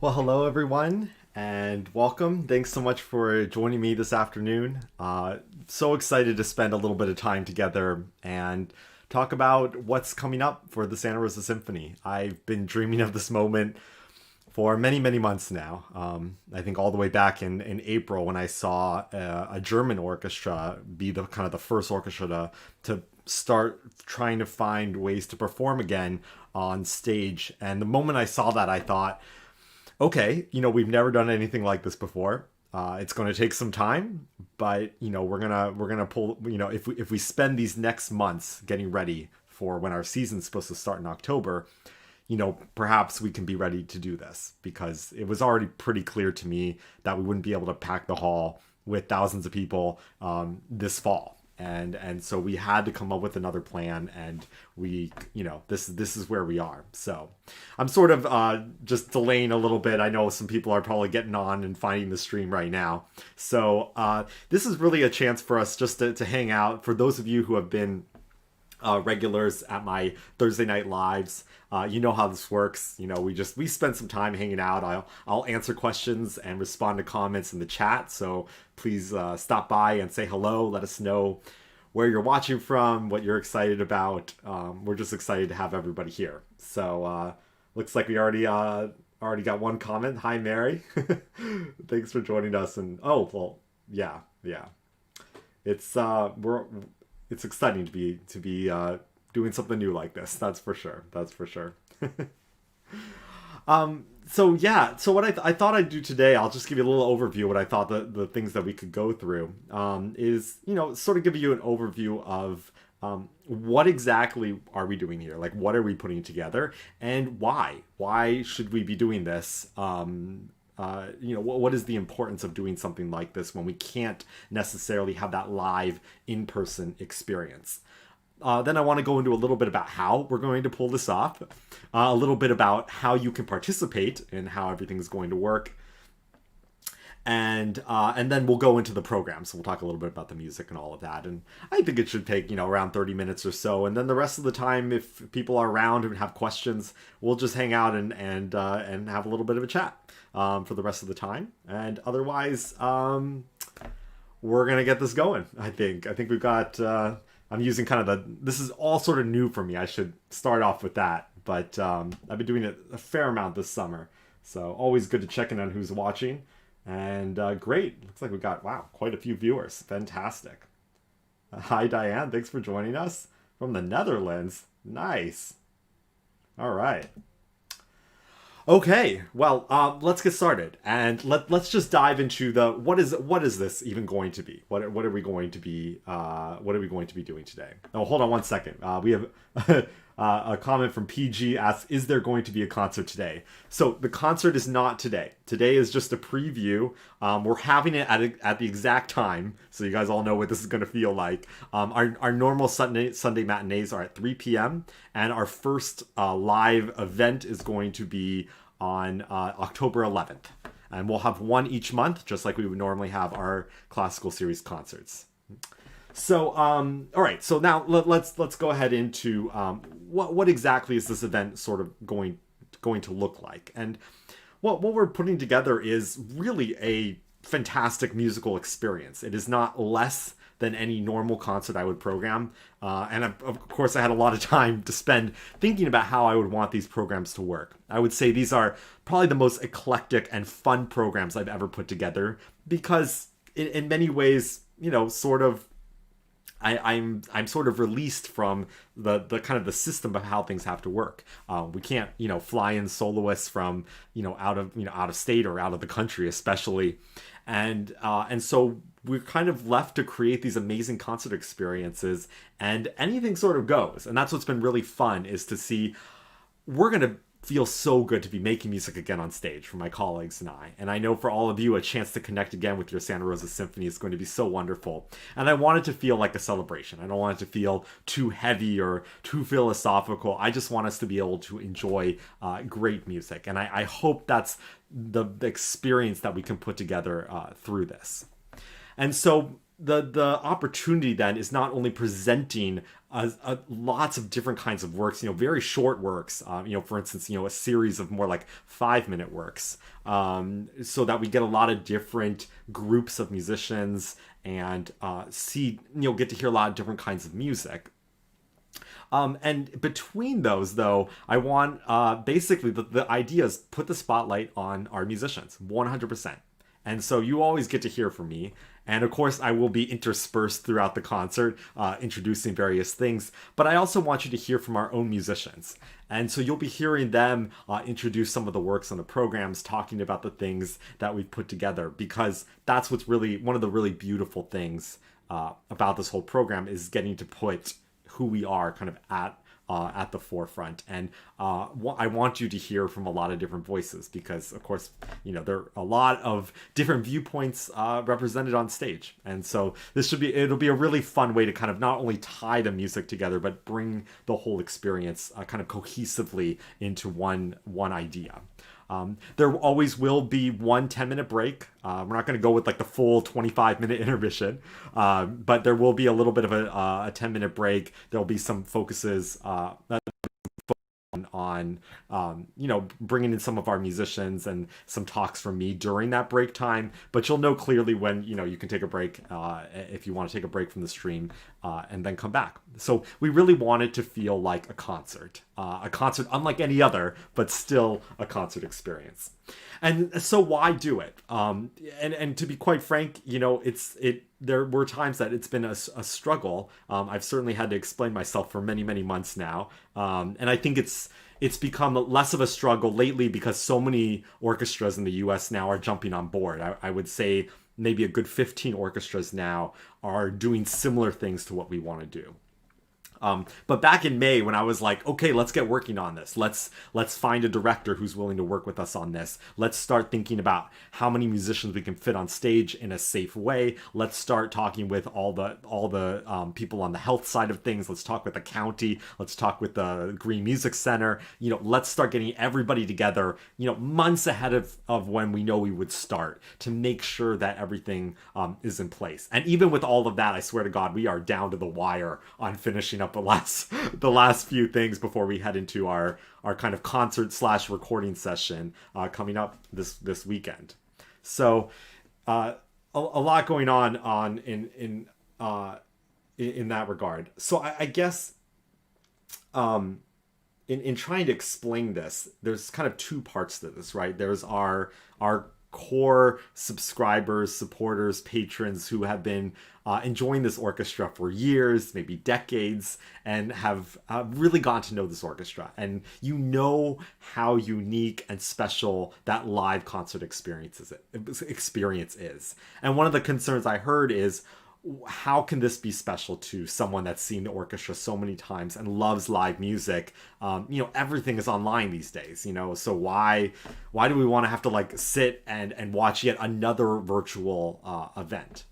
Well, hello everyone, and welcome. Thanks so much for joining me this afternoon. So excited to spend a little bit of time together and talk about what's coming up for the Santa Rosa Symphony. I've been dreaming of this moment for many, many months now. I think all the way back in April when I saw a German orchestra be the kind of the first orchestra to start trying to find ways to perform again on stage. And the moment I saw that, I thought, okay, we've never done anything like this before. It's going to take some time, but we're gonna pull. If we spend these next months getting ready for when our season's supposed to start in October, perhaps we can be ready to do this, because it was already pretty clear to me that we wouldn't be able to pack the hall with thousands of people this fall. And so we had to come up with another plan, and this is where we are. So I'm sort of just delaying a little bit. I know some people are probably getting on and finding the stream right now. So this is really a chance for us just to hang out. For those of you who have been regulars at my Thursday night lives, you know how this works. We spend some time hanging out. I'll answer questions and respond to comments in the chat. So please stop by and say hello. Let us know where you're watching from, what you're excited about. We're just excited to have everybody here. So looks like we already got one comment. Hi, Mary. Thanks for joining us. And yeah. It's exciting to be doing something new like this. That's for sure. So what I thought I'd do today, I'll just give you a little overview of what I thought the things that we could go through, is sort of give you an overview of what exactly are we doing here, like what are we putting together, and why should we be doing this. What is the importance of doing something like this when we can't necessarily have that live in-person experience. Then I want to go into a little bit about how we're going to pull this off, a little bit about how you can participate and how everything's going to work, and then we'll go into the program. So we'll talk a little bit about the music and all of that. And I think it should take around 30 minutes or so. And then the rest of the time, if people are around and have questions, we'll just hang out and have a little bit of a chat for the rest of the time. And otherwise, we're gonna get this going. I think we've got. I'm using kind of this is all sort of new for me. I should start off with that. But I've been doing it a fair amount this summer. So always good to check in on who's watching. And great. Looks like we got, quite a few viewers. Fantastic. Hi, Diane. Thanks for joining us from the Netherlands. Nice. All right. Okay, well, let's get started, and let's just dive into what is this even going to be? What are we going to be doing today? Oh, hold on one second. We have a comment from PG asks, "Is there going to be a concert today?" So the concert is not today. Today is just a preview. We're having it at the exact time, so you guys all know what this is going to feel like. Our normal Sunday matinees are at 3 p.m. and our first live event is going to be on October 11th, and we'll have one each month, just like we would normally have our classical series concerts. So, all right. So now let's go ahead into what exactly is this event sort of going to look like, and what we're putting together is really a fantastic musical experience. It is not less than any normal concert I would program, and of course I had a lot of time to spend thinking about how I would want these programs to work. I would say these are probably the most eclectic and fun programs I've ever put together, because in many ways, sort of. I'm sort of released from the kind of the system of how things have to work. We can't fly in soloists from out of state or out of the country, especially, and so we're kind of left to create these amazing concert experiences, and anything sort of goes. And that's what's been really fun, is to see we're gonna feel so good to be making music again on stage for my colleagues and I. And I know for all of you, a chance to connect again with your Santa Rosa Symphony is going to be so wonderful. And I want it to feel like a celebration. I don't want it to feel too heavy or too philosophical. I just want us to be able to enjoy great music. And I hope that's the experience that we can put together through this. And so the opportunity then is not only presenting lots of different kinds of works, very short works, for instance, a series of more like 5-minute works, so that we get a lot of different groups of musicians and get to hear a lot of different kinds of music. And between those, though, I want basically the idea is put the spotlight on our musicians 100%. And so you always get to hear from me. And of course, I will be interspersed throughout the concert, introducing various things. But I also want you to hear from our own musicians. And so you'll be hearing them introduce some of the works on the programs, talking about the things that we've put together, because that's what's really one of the really beautiful things about this whole program, is getting to put who we are kind of at the forefront. And I want you to hear from a lot of different voices, because of course, there are a lot of different viewpoints represented on stage. And so it'll be a really fun way to kind of not only tie the music together, but bring the whole experience kind of cohesively into one idea. There always will be one 10-minute break. We're not going to go with like the full 25-minute intermission, but there will be a little bit of a 10-minute break. There'll be some focuses on bringing in some of our musicians and some talks from me during that break time. But you'll know clearly when you can take a break if you want to take a break from the stream and then come back. So we really want it to feel like a concert unlike any other, but still a concert experience. And so why do it? And to be quite frank, there were times that it's been a struggle. I've certainly had to explain myself for many, many months now. And I think it's become less of a struggle lately because so many orchestras in the US now are jumping on board. I would say maybe a good 15 orchestras now are doing similar things to what we want to do. But back in May, when I was like, okay, let's get working on this. Let's find a director who's willing to work with us on this. Let's start thinking about how many musicians we can fit on stage in a safe way. Let's start talking with all the people on the health side of things. Let's talk with the county. Let's talk with the Green Music Center. Let's start getting everybody together, months ahead of when we know we would start, to make sure that everything is in place. And even with all of that, I swear to God, we are down to the wire on finishing up the last few things before we head into our kind of concert / recording session coming up this weekend. So a lot going on in that regard. So I guess in trying to explain this, there's kind of two parts to this, right? There's our core subscribers, supporters, patrons who have been enjoying this orchestra for years, maybe decades, and have really gotten to know this orchestra. And how unique and special that live concert experience is. And one of the concerns I heard is, how can this be special to someone that's seen the orchestra so many times and loves live music? Everything is online these days, so why do we want to have to like sit and watch yet another virtual event?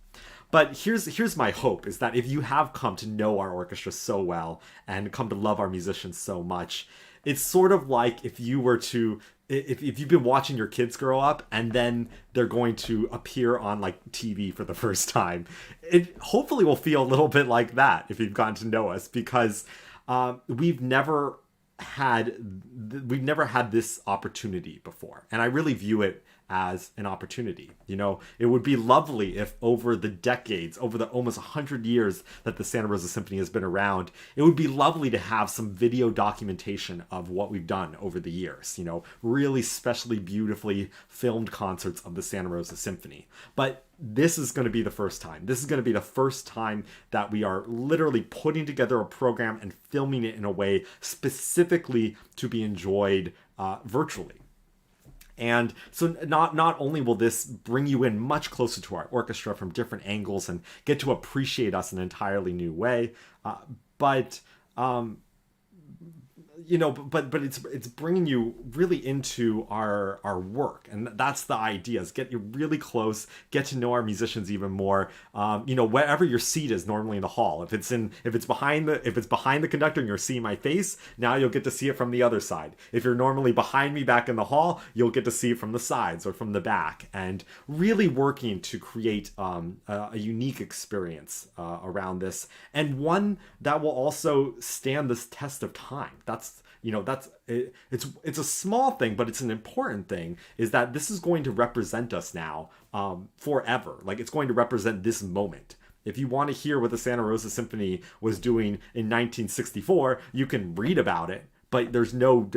But here's my hope, is that if you have come to know our orchestra so well and come to love our musicians so much, it's sort of like if you've been watching your kids grow up and then they're going to appear on like TV for the first time. It hopefully will feel a little bit like that if you've gotten to know us, because we've never had this opportunity before. And I really view it as an opportunity. It would be lovely if over the decades, over the almost 100 years that the Santa Rosa Symphony has been around, it would be lovely to have some video documentation of what we've done over the years, really specially beautifully filmed concerts of the Santa Rosa Symphony. But this is going to be the first time. This is going to be the first time that we are literally putting together a program and filming it in a way specifically to be enjoyed virtually. And so not only will this bring you in much closer to our orchestra from different angles and get to appreciate us in an entirely new way, but but it's bringing you really into our work, and that's the idea, is get you really close, get to know our musicians even more. Wherever your seat is normally in the hall, if it's behind the conductor and you're seeing my face, now you'll get to see it from the other side. If you're normally behind me back in the hall, you'll get to see it from the sides or from the back, and really working to create a unique experience around this, and one that will also stand this test of time. It's a small thing, but it's an important thing, is that this is going to represent us now forever. Like, it's going to represent this moment. If you want to hear what the Santa Rosa Symphony was doing in 1964, you can read about it, but there's no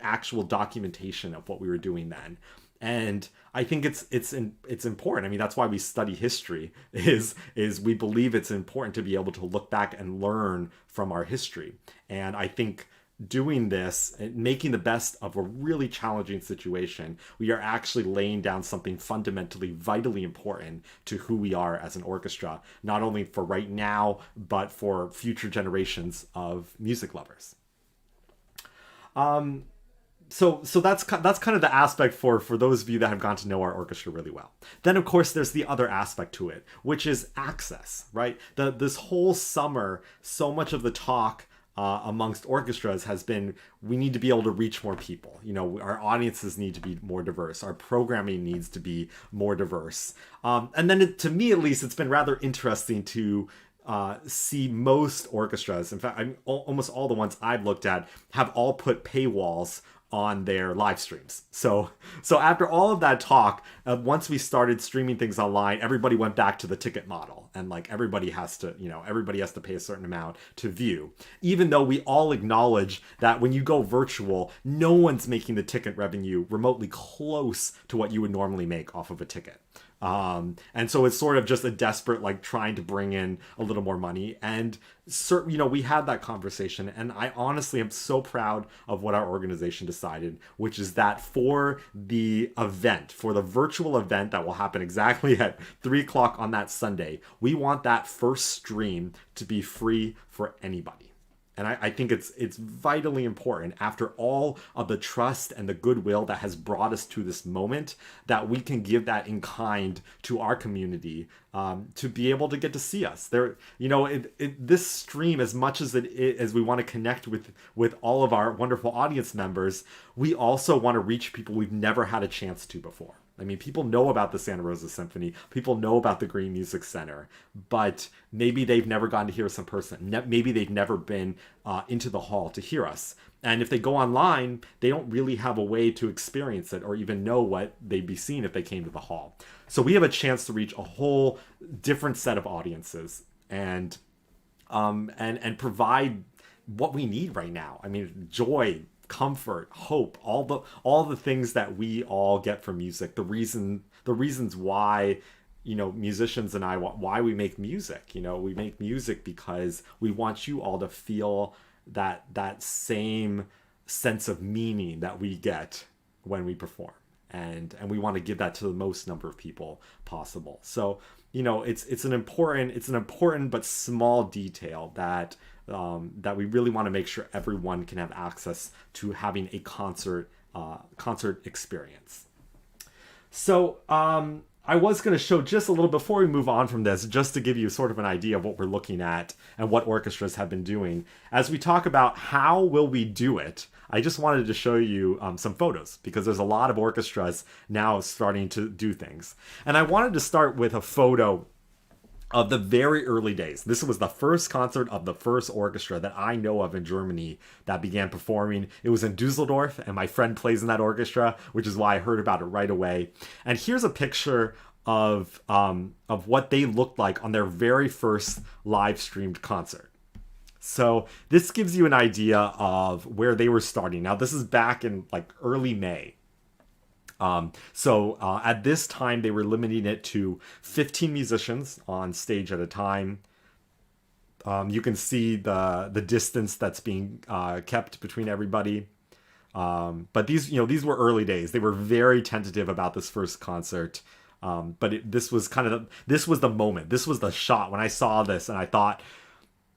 actual documentation of what we were doing then. And I think it's important. I mean, that's why we study history, is we believe it's important to be able to look back and learn from our history. And I think doing this, making the best of a really challenging situation, we are actually laying down something fundamentally, vitally important to who we are as an orchestra, not only for right now, but for future generations of music lovers. So that's kind of the aspect for those of you that have gotten to know our orchestra really well. Then, of course, there's the other aspect to it, which is access, right? This whole summer, so much of the talk amongst orchestras has been, we need to be able to reach more people. Our audiences need to be more diverse. Our programming needs to be more diverse. And then to me, at least, it's been rather interesting to see most orchestras, in fact, almost all the ones I've looked at, have all put paywalls on their live streams. So after all of that talk, once we started streaming things online, everybody went back to the ticket model, and like everybody has to pay a certain amount to view, even though we all acknowledge that when you go virtual, no one's making the ticket revenue remotely close to what you would normally make off of a ticket. And so it's sort of just a desperate, like, trying to bring in a little more money. And we had that conversation, and I honestly am so proud of what our organization decided, which is that for the virtual event that will happen exactly at 3:00 on that Sunday, we want that first stream to be free for anybody. And I think it's vitally important, after all of the trust and the goodwill that has brought us to this moment, that we can give that in kind to our community, to be able to get to see us. This stream, as much as as we want to connect with all of our wonderful audience members, we also want to reach people we've never had a chance to before. I mean, people know about the Santa Rosa Symphony, people know about the Green Music Center, but maybe they've never gotten to hear us in person. Maybe they've never been into the hall to hear us. And if they go online, they don't really have a way to experience it or even know what they'd be seeing if they came to the hall. So we have a chance to reach a whole different set of audiences and provide what we need right now. I mean, joy, comfort, hope, all the things that we all get from music, the reasons why musicians and I, why we make music. We make music because we want you all to feel that same sense of meaning that we get when we perform, and we want to give that to the most number of people possible. So it's an important but small detail that we really want to make sure everyone can have access to having a concert experience. So I was going to show just a little before we move on from this, just to give you sort of an idea of what we're looking at and what orchestras have been doing. As we talk about how will we do it, I just wanted to show you some photos, because there's a lot of orchestras now starting to do things. And I wanted to start with a photo of the very early days. This was the first concert of the first orchestra that I know of in Germany that began performing. It was in Dusseldorf, and my friend plays in that orchestra, which is why I heard about it right away. And here's a picture of what they looked like on their very first live streamed concert. So this gives you an idea of where they were starting. Now, this is back in like early May. At this time, they were limiting it to 15 musicians on stage at a time. You can see the distance that's being kept between everybody. But these were early days. They were very tentative about this first concert. But this was the moment. This was the shot when I saw this, and I thought,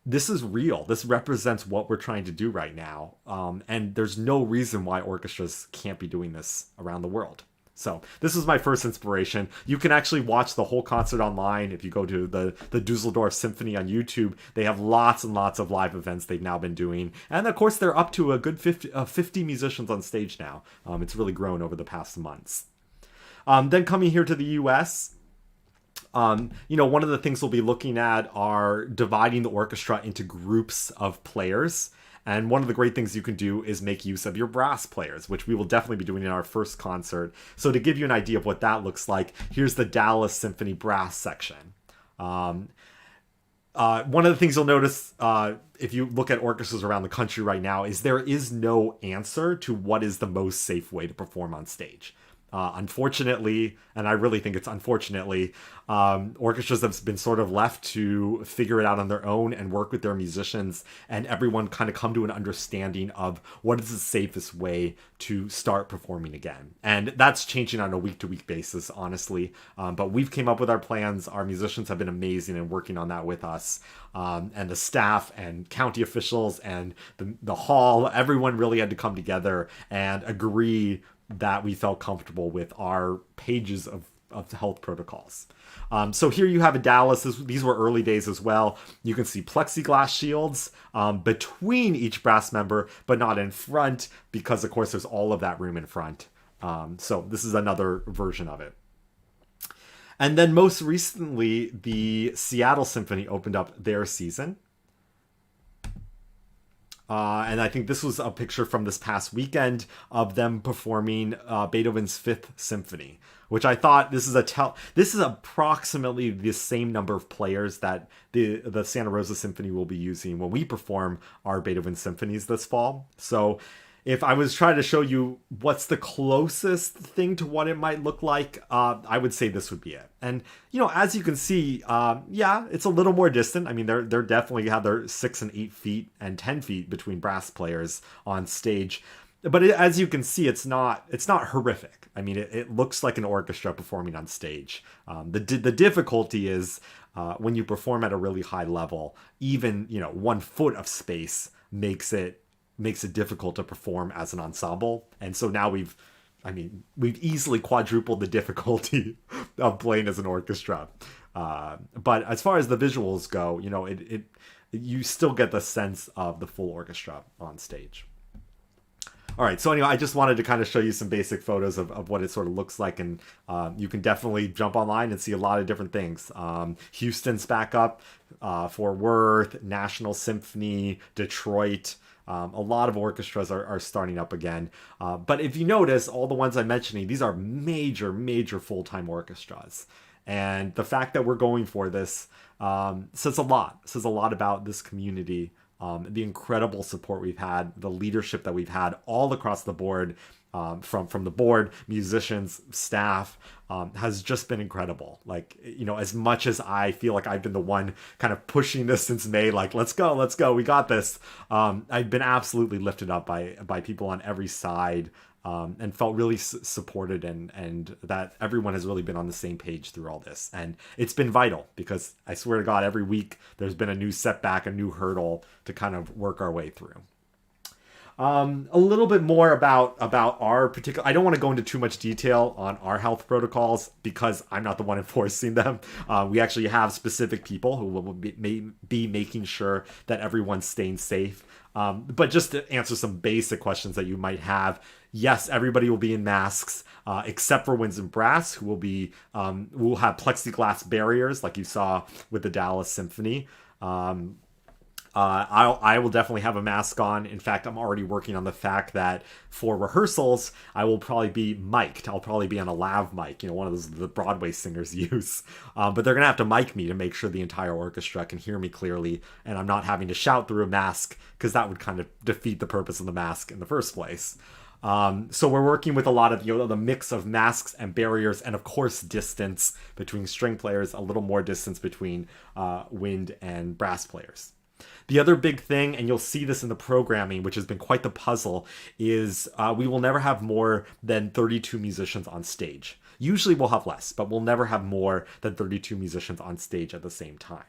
this is real. This represents what we're trying to do right now. And there's no reason why orchestras can't be doing this around the world. So this was my first inspiration. You can actually watch the whole concert online. If you go to the Dusseldorf Symphony on YouTube, they have lots and lots of live events they've now been doing. And of course, they're up to a good 50 musicians on stage now. It's really grown over the past months. Then coming here to the US, one of the things we'll be looking at are dividing the orchestra into groups of players. And one of the great things you can do is make use of your brass players, which we will definitely be doing in our first concert. So to give you an idea of what that looks like, here's the Dallas Symphony brass section. One of the things you'll notice if you look at orchestras around the country right now is there is no answer to what is the most safe way to perform on stage. Unfortunately, and I really think it's unfortunately, orchestras have been sort of left to figure it out on their own and work with their musicians, and everyone kind of come to an understanding of what is the safest way to start performing again. And that's changing on a week-to-week basis, honestly. But we've came up with our plans. Our musicians have been amazing in working on that with us. And the staff and county officials and the hall, everyone really had to come together and agree that we felt comfortable with our pages of health protocols. So here you have a Dallas. These were early days as well. You can see plexiglass shields between each brass member, but not in front because, of course, there's all of that room in front. So this is another version of it. And then most recently, the Seattle Symphony opened up their season. And I think this was a picture from this past weekend of them performing Beethoven's Fifth Symphony, which I thought this is approximately the same number of players that the Santa Rosa Symphony will be using when we perform our Beethoven Symphonies this fall. So if I was trying to show you what's the closest thing to what it might look like, I would say this would be it. And, as you can see, it's a little more distant. I mean, they're definitely have their 6 and 8 feet and 10 feet between brass players on stage. But as you can see, it's not horrific. I mean, it looks like an orchestra performing on stage. The difficulty is when you perform at a really high level, even, 1 foot of space makes it difficult to perform as an ensemble. And so now we've easily quadrupled the difficulty of playing as an orchestra. But as far as the visuals go, you still get the sense of the full orchestra on stage. All right, so anyway, I just wanted to kind of show you some basic photos of what it sort of looks like, and you can definitely jump online and see a lot of different things. Houston's back up, Fort Worth, National Symphony, Detroit. A lot of orchestras are starting up again. But if you notice, all the ones I'm mentioning, these are major, major full-time orchestras. And the fact that we're going for this says a lot. Says a lot about this community, the incredible support we've had, the leadership that we've had all across the board, from the board, musicians, staff, has just been incredible. Like, as much as I feel like I've been the one kind of pushing this since May, like, let's go, we got this. I've been absolutely lifted up by people on every side, and felt really supported, and that everyone has really been on the same page through all this. And it's been vital because I swear to God, every week there's been a new setback, a new hurdle to kind of work our way through. A little bit more about our particular... I don't want to go into too much detail on our health protocols because I'm not the one enforcing them. We actually have specific people who will be making sure that everyone's staying safe. But just to answer some basic questions that you might have, yes, everybody will be in masks, except for winds and brass, who will have plexiglass barriers like you saw with the Dallas Symphony. I will definitely have a mask on. In fact, I'm already working on the fact that for rehearsals, I will probably be mic'd. I'll probably be on a lav mic, one of those the Broadway singers use. But they're going to have to mic me to make sure the entire orchestra can hear me clearly, and I'm not having to shout through a mask, because that would kind of defeat the purpose of the mask in the first place. So we're working with a lot of, the mix of masks and barriers, and of course distance between string players, a little more distance between wind and brass players. The other big thing, and you'll see this in the programming, which has been quite the puzzle, is we will never have more than 32 musicians on stage. Usually we'll have less, but we'll never have more than 32 musicians on stage at the same time.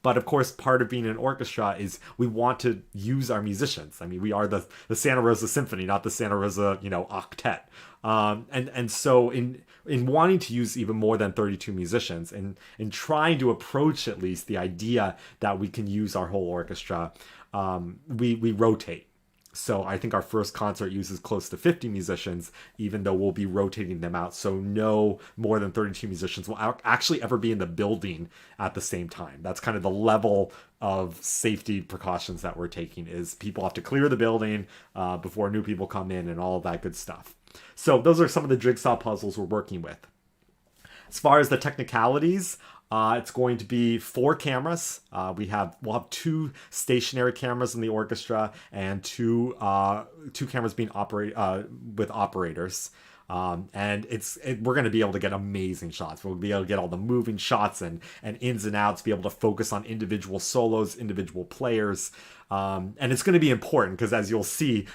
But of course, part of being an orchestra is we want to use our musicians. I mean, we are the Santa Rosa Symphony, not the Santa Rosa, octet. And so in wanting to use even more than 32 musicians and in trying to approach at least the idea that we can use our whole orchestra, we rotate. So I think our first concert uses close to 50 musicians, even though we'll be rotating them out. So no more than 32 musicians will actually ever be in the building at the same time. That's kind of the level of safety precautions that we're taking, is people have to clear the building before new people come in and all of that good stuff. So those are some of the jigsaw puzzles we're working with. As far as the technicalities, it's going to be 4 cameras. We'll have 2 stationary cameras in the orchestra and two cameras being with operators. And we're going to be able to get amazing shots. We'll be able to get all the moving shots and ins and outs, be able to focus on individual solos, individual players. And it's going to be important because, as you'll see,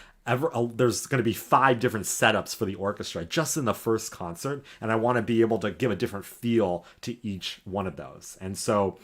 there's going to be 5 different setups for the orchestra just in the first concert, and I want to be able to give a different feel to each one of those. And so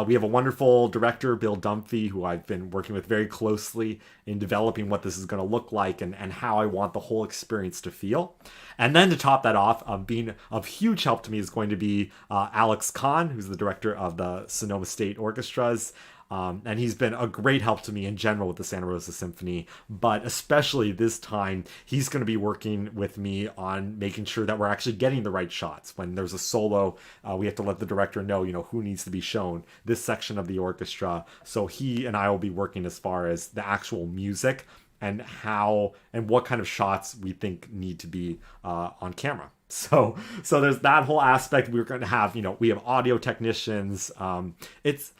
we have a wonderful director, Bill Dunphy, who I've been working with very closely in developing what this is going to look like and how I want the whole experience to feel. And then to top that off, being of huge help to me is going to be Alex Kahn, who's the director of the Sonoma State Orchestras. And he's been a great help to me in general with the Santa Rosa Symphony, but especially this time, he's going to be working with me on making sure that we're actually getting the right shots. When there's a solo, we have to let the director know, who needs to be shown, this section of the orchestra. So he and I will be working as far as the actual music and how and what kind of shots we think need to be on camera. So there's that whole aspect. We're going to have, we have audio technicians. It's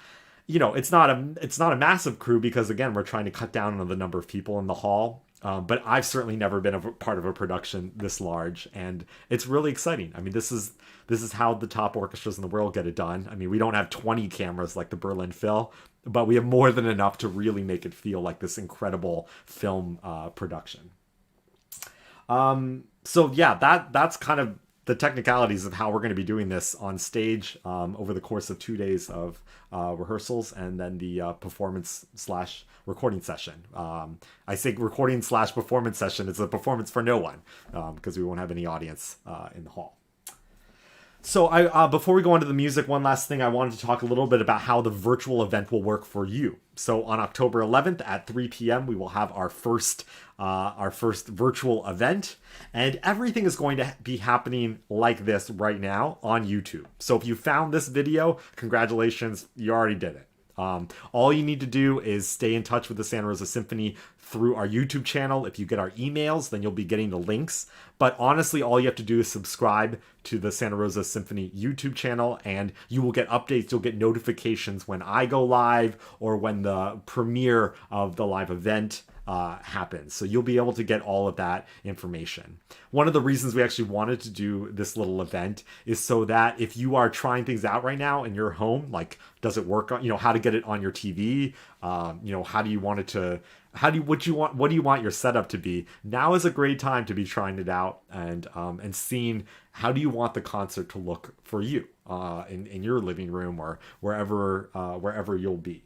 not a massive crew because, again, we're trying to cut down on the number of people in the hall. But I've certainly never been a part of a production this large, and it's really exciting. I mean, this is how the top orchestras in the world get it done. I mean, we don't have 20 cameras like the Berlin Phil, but we have more than enough to really make it feel like this incredible film production. So yeah, that's kind of the technicalities of how we're going to be doing this on stage over the course of 2 days of rehearsals and then the performance/recording session. I say recording/performance session. It's a performance for no one because we won't have any audience in the hall. So before we go on to the music, one last thing, I wanted to talk a little bit about how the virtual event will work for you. So on October 11th at 3 p.m., we will have our first virtual event, and everything is going to be happening like this right now on YouTube. So if you found this video, congratulations, you already did it. All you need to do is stay in touch with the Santa Rosa Symphony through our YouTube channel. If you get our emails, then you'll be getting the links. But honestly, all you have to do is subscribe to the Santa Rosa Symphony YouTube channel, and you will get updates. You'll get notifications when I go live or when the premiere of the live event happens. So you'll be able to get all of that information. One of the reasons we actually wanted to do this little event is so that if you are trying things out right now in your home, like does it work on, how to get it on your TV, how do you want it to, what do you want your setup to be? Now is a great time to be trying it out and seeing how do you want the concert to look for you in your living room or wherever you'll be.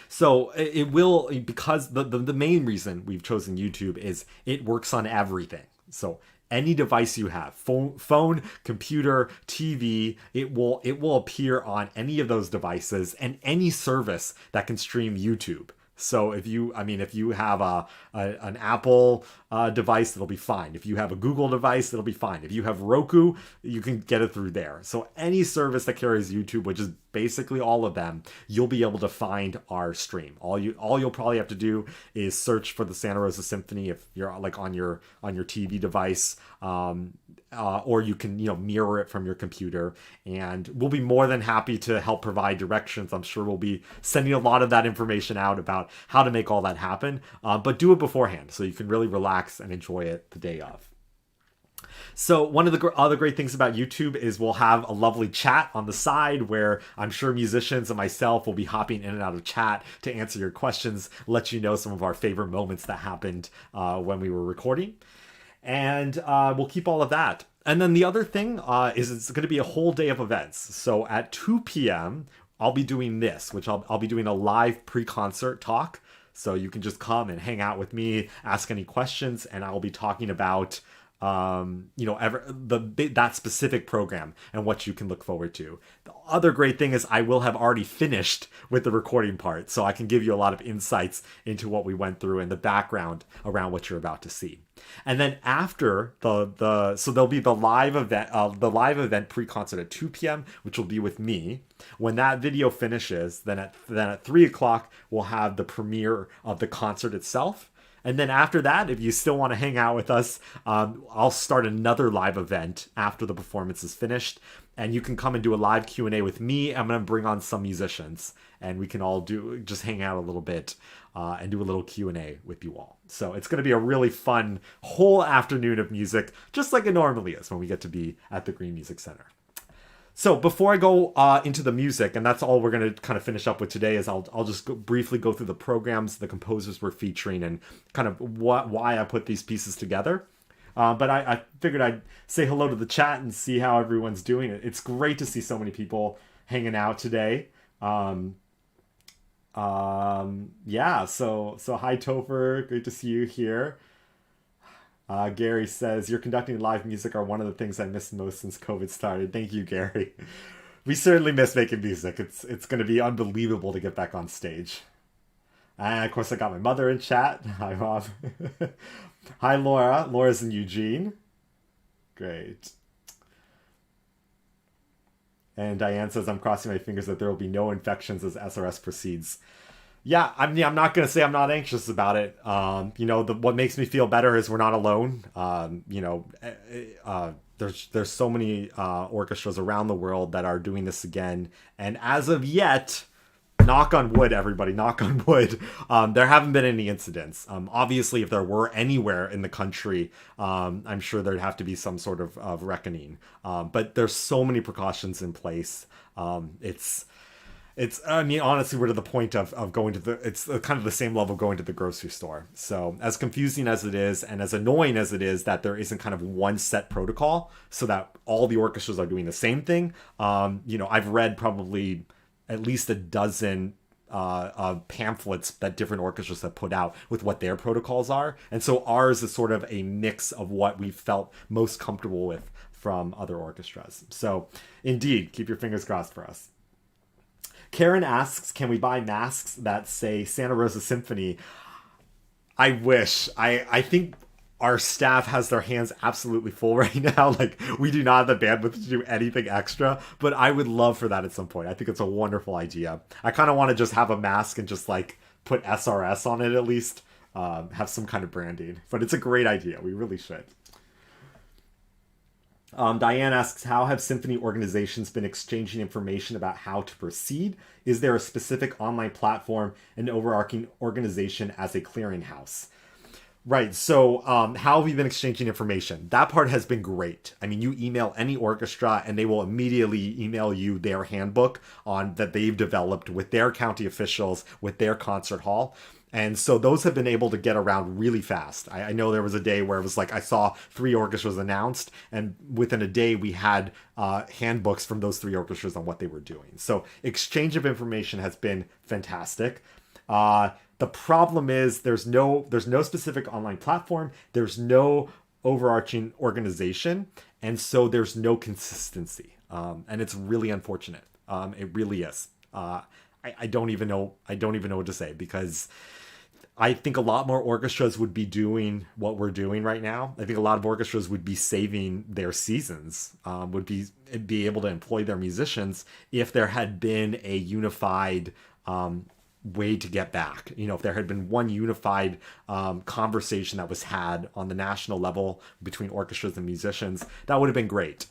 So it will, because the main reason we've chosen YouTube is it works on everything. So any device you have, phone, computer, TV, it will appear on any of those devices and any service that can stream YouTube. So if you have an Apple device, it'll be fine. If you have a Google device, it'll be fine. If you have Roku, you can get it through there. So any service that carries YouTube, which is basically all of them, you'll be able to find our stream. All you'll probably have to do is search for the Santa Rosa Symphony if you're like on your TV device, or you can mirror it from your computer, and we'll be more than happy to help provide directions. I'm sure we'll be sending a lot of that information out about how to make all that happen, but do it beforehand so you can really relax and enjoy it the day of. So one of the other great things about YouTube is we'll have a lovely chat on the side where I'm sure musicians and myself will be hopping in and out of chat to answer your questions, let you know some of our favorite moments that happened when we were recording. And we'll keep all of that. And then the other thing is it's going to be a whole day of events. So at 2 p.m., I'll be doing this, which I'll be doing a live pre-concert talk. So you can just come and hang out with me, ask any questions, and I'll be talking about that specific program and what you can look forward to. The other great thing is I will have already finished with the recording part, so I can give you a lot of insights into what we went through and the background around what you're about to see. And then after so there'll be the live event pre-concert at 2 p.m., which will be with me. When that video finishes, then at 3 o'clock we'll have the premiere of the concert itself. And then after that, if you still want to hang out with us, I'll start another live event after the performance is finished. And you can come and do a live Q&A with me. I'm going to bring on some musicians. And we can all just hang out a little bit and do a little Q&A with you all. So it's going to be a really fun whole afternoon of music, just like it normally is when we get to be at the Green Music Center. So before I go into the music, and that's all we're going to kind of finish up with today, is I'll just briefly go through the programs, the composers we're featuring, and kind of why I put these pieces together. But I figured I'd say hello to the chat and see how everyone's doing. It's great to see so many people hanging out today. Yeah, so hi Topher, great to see you here. Gary says, you're conducting live music are one of the things I miss most since COVID started. Thank you, Gary. We certainly miss making music. It's going to be unbelievable to get back on stage. And of course, I got my mother in chat. Hi, Mom. Hi, Laura. Laura's in Eugene. Great. And Diane says, I'm crossing my fingers that there will be no infections as SRS proceeds. Yeah, I'm not going to say I'm not anxious about it. What makes me feel better is we're not alone. There's so many orchestras around the world that are doing this again. And as of yet, knock on wood, everybody, knock on wood, there haven't been any incidents. Obviously, if there were anywhere in the country, I'm sure there'd have to be some sort of reckoning. But there's so many precautions in place. Honestly, we're to the point of going to it's kind of the same level going to the grocery store. So as confusing as it is and as annoying as it is that there isn't kind of one set protocol so that all the orchestras are doing the same thing. I've read probably at least a dozen pamphlets that different orchestras have put out with what their protocols are. And so ours is sort of a mix of what we felt most comfortable with from other orchestras. So indeed, keep your fingers crossed for us. Karen asks, can we buy masks that say Santa Rosa Symphony? I wish. I think our staff has their hands absolutely full right now. Like, we do not have the bandwidth to do anything extra, but I would love for that at some point. I think it's a wonderful idea. I kind of want to just have a mask and just like put SRS on it at least, have some kind of branding. But it's a great idea. We really should. Diane asks, how have symphony organizations been exchanging information about how to proceed? Is there a specific online platform and overarching organization as a clearinghouse? Right, so how have we been exchanging information? That part has been great. I mean, you email any orchestra and they will immediately email you their handbook that they've developed with their county officials, with their concert hall. And so those have been able to get around really fast. I know there was a day where it was like I saw 3 orchestras announced, and within a day we had handbooks from those 3 orchestras on what they were doing. So exchange of information has been fantastic. The problem is there's no specific online platform. There's no overarching organization, and so there's no consistency. And it's really unfortunate. It really is. I don't even know what to say, because I think a lot more orchestras would be doing what we're doing right now. I think a lot of orchestras would be saving their seasons, would be able to employ their musicians if there had been a unified way to get back. If there had been one unified conversation that was had on the national level between orchestras and musicians, that would have been great.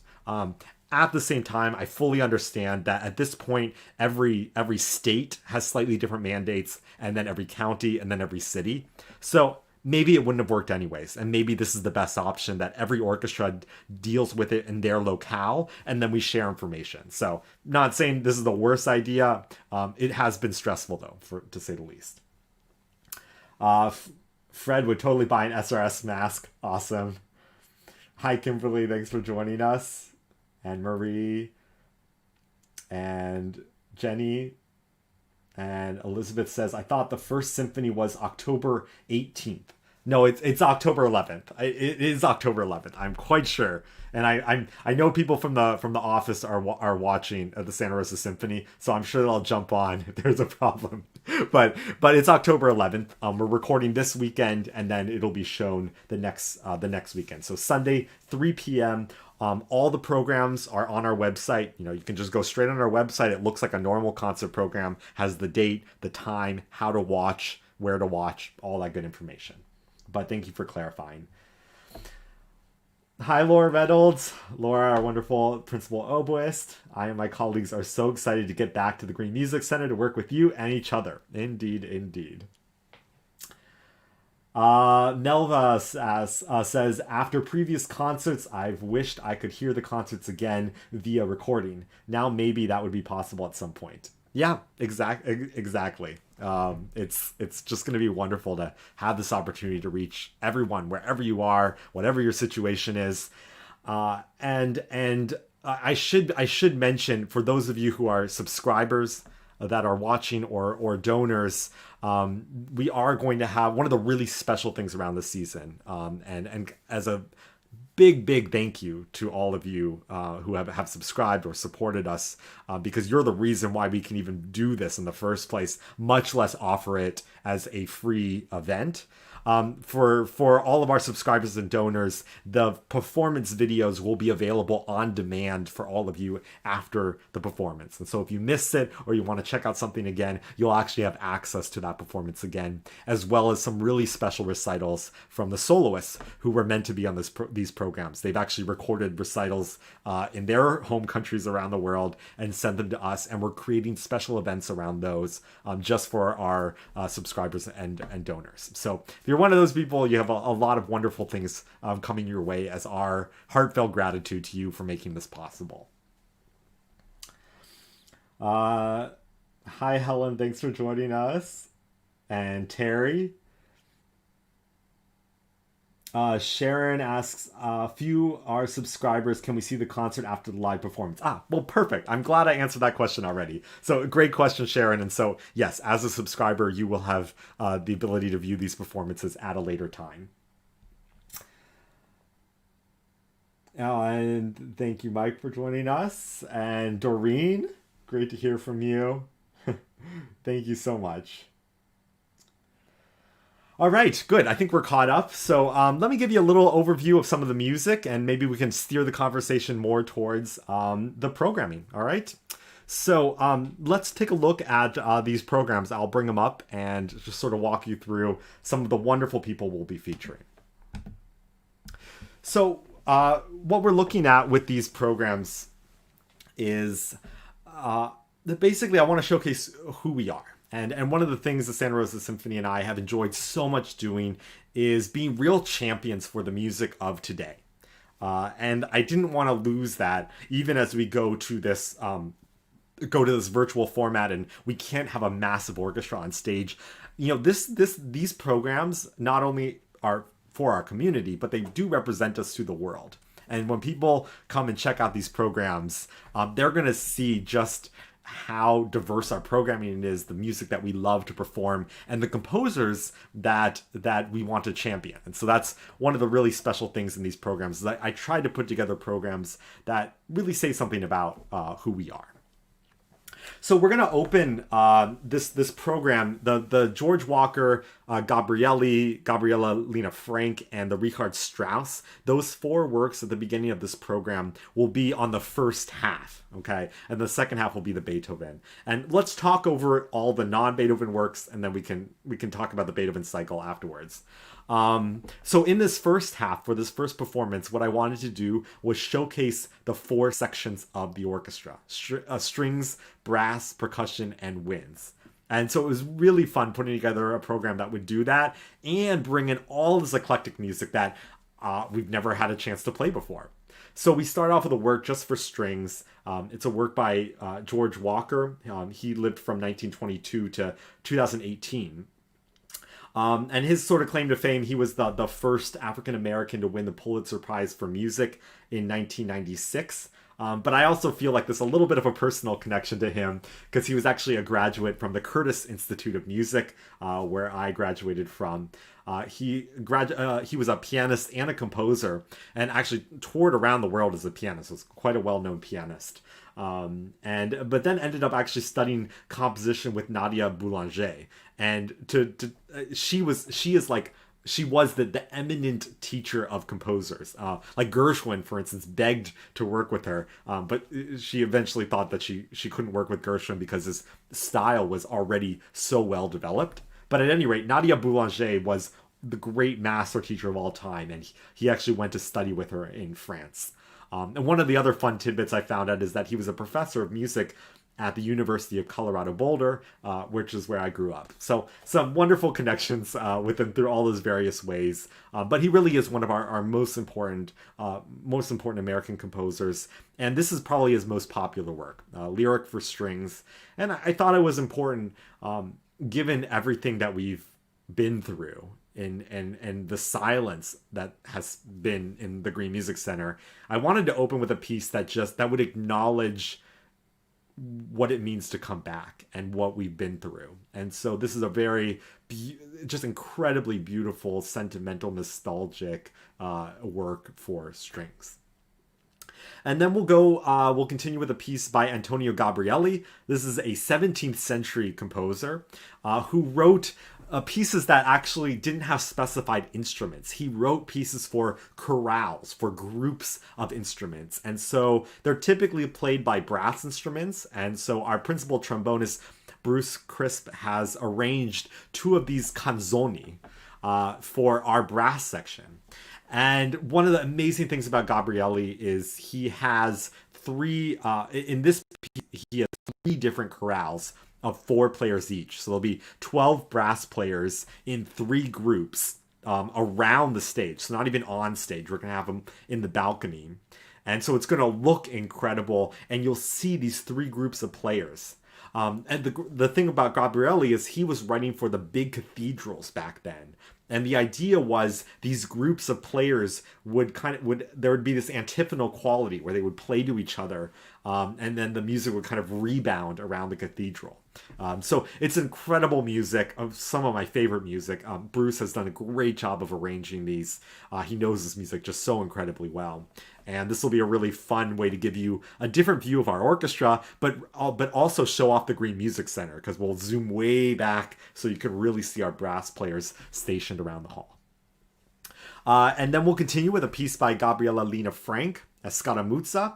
At the same time, I fully understand that at this point, every state has slightly different mandates, and then every county, and then every city. So maybe it wouldn't have worked anyways, and maybe this is the best option, that every orchestra deals with it in their locale, and then we share information. So not saying this is the worst idea. It has been stressful, though, to say the least. Fred would totally buy an SRS mask. Awesome. Hi, Kimberly. Thanks for joining us. And Marie, and Jenny and Elizabeth says, I thought the first symphony was October 18th. No, it's October 11th. It is October 11th. I'm quite sure, and I know people from the office are watching at the Santa Rosa Symphony, so I'm sure they'll jump on if there's a problem. But it's October 11th. We're recording this weekend, and then it'll be shown the next weekend. So Sunday, 3 p.m. All the programs are on our website. You can just go straight on our website. It looks like a normal concert program. Has the date, the time, how to watch, where to watch, all that good information. But thank you for clarifying. Hi, Laura Reynolds. Laura, our wonderful principal oboist. I and my colleagues are so excited to get back to the Green Music Center to work with you and each other. Indeed, indeed. Nelva says, after previous concerts, I've wished I could hear the concerts again via recording. Now maybe that would be possible at some point. Yeah, exactly. It's just going to be wonderful to have this opportunity to reach everyone wherever you are, whatever your situation is. And I should mention, for those of you who are subscribers that are watching or donors, we are going to have one of the really special things around this season. And as a big thank you to all of you who have subscribed or supported us, because you're the reason why we can even do this in the first place, much less offer it as a free event. For all of our subscribers and donors, the performance videos will be available on demand for all of you after the performance. And so if you missed it or you want to check out something again, you'll actually have access to that performance again, as well as some really special recitals from the soloists who were meant to be on these programs. They've actually recorded recitals in their home countries around the world and sent them to us, and we're creating special events around those just for our subscribers and donors. So if you're one of those people, you have a lot of wonderful things coming your way as our heartfelt gratitude to you for making this possible. Hi, Helen. Thanks for joining us. And Terry. Sharon asks, few are subscribers. Can we see the concert after the live performance? Well, perfect. I'm glad I answered that question already. So great question, Sharon. And so, yes, as a subscriber, you will have the ability to view these performances at a later time. And thank you, Mike, for joining us. And Doreen, great to hear from you. Thank you so much. All right, good. I think we're caught up. So let me give you a little overview of some of the music, and maybe we can steer the conversation more towards the programming. All right. So let's take a look at these programs. I'll bring them up and just sort of walk you through some of the wonderful people we'll be featuring. So what we're looking at with these programs is basically I want to showcase who we are. And one of the things the Santa Rosa Symphony and I have enjoyed so much doing is being real champions for the music of today. And I didn't want to lose that even as we go to this virtual format and we can't have a massive orchestra on stage. These programs not only are for our community, but they do represent us to the world. And when people come and check out these programs, they're going to see just how diverse our programming is, the music that we love to perform, and the composers that we want to champion. And so that's one of the really special things in these programs, is I try to put together programs that really say something about who we are. So we're going to open this program, the George Walker, Gabrielli, Gabriella Lena Frank, and the Richard Strauss. Those four works at the beginning of this program will be on the first half, okay? And the second half will be the Beethoven. And let's talk over all the non-Beethoven works, and then we can talk about the Beethoven cycle afterwards. So in this first half, for this first performance, what I wanted to do was showcase the four sections of the orchestra: strings, brass, percussion, and winds. And so it was really fun putting together a program that would do that and bring in all this eclectic music that we've never had a chance to play before. So we start off with a work just for strings. It's a work by George Walker. He lived from 1922 to 2018. And his sort of claim to fame, he was the first African American to win the Pulitzer Prize for Music in 1996. But I also feel like there's a little bit of a personal connection to him because he was actually a graduate from the Curtis Institute of Music, where I graduated from. He was a pianist and a composer, and actually toured around the world as a pianist. Was quite a well-known pianist. But then ended up actually studying composition with Nadia Boulanger, and she was the eminent teacher of composers. Like Gershwin, for instance, begged to work with her, but she eventually thought that she couldn't work with Gershwin because his style was already so well developed. But at any rate, Nadia Boulanger was the great master teacher of all time, and he actually went to study with her in France. And one of the other fun tidbits I found out is that he was a professor of music at the University of Colorado Boulder, which is where I grew up. So some wonderful connections with him through all those various ways. But he really is one of our most important American composers. And this is probably his most popular work, Lyric for Strings. And I thought it was important, given everything that we've been through and the silence that has been in the Green Music Center. I wanted to open with a piece that would acknowledge what it means to come back and what we've been through. And so this is a very just incredibly beautiful, sentimental, nostalgic work for strings. And then we'll continue with a piece by Antonio Gabrielli. This is a 17th century composer who wrote pieces that actually didn't have specified instruments. He wrote pieces for chorales, for groups of instruments. And so they're typically played by brass instruments. And so our principal trombonist, Bruce Crisp, has arranged 2 of these canzoni for our brass section. And one of the amazing things about Gabrielli is he has 3, in this piece, he has 3 different chorales of 4 players each. So there'll be 12 brass players in 3 groups around the stage. So not even on stage. We're going to have them in the balcony. And so it's going to look incredible. And you'll see these 3 groups of players. And the thing about Gabrielli is he was writing for the big cathedrals back then. And the idea was these groups of players there would be this antiphonal quality where they would play to each other, and then the music would kind of rebound around the cathedral. So it's incredible music, of some of my favorite music. Bruce has done a great job of arranging these. He knows this music just so incredibly well. And this will be a really fun way to give you a different view of our orchestra, but also show off the Green Music Center, because we'll zoom way back so you can really see our brass players stationed around the hall. And then we'll continue with a piece by Gabriella Lena Frank, Scaramuzza.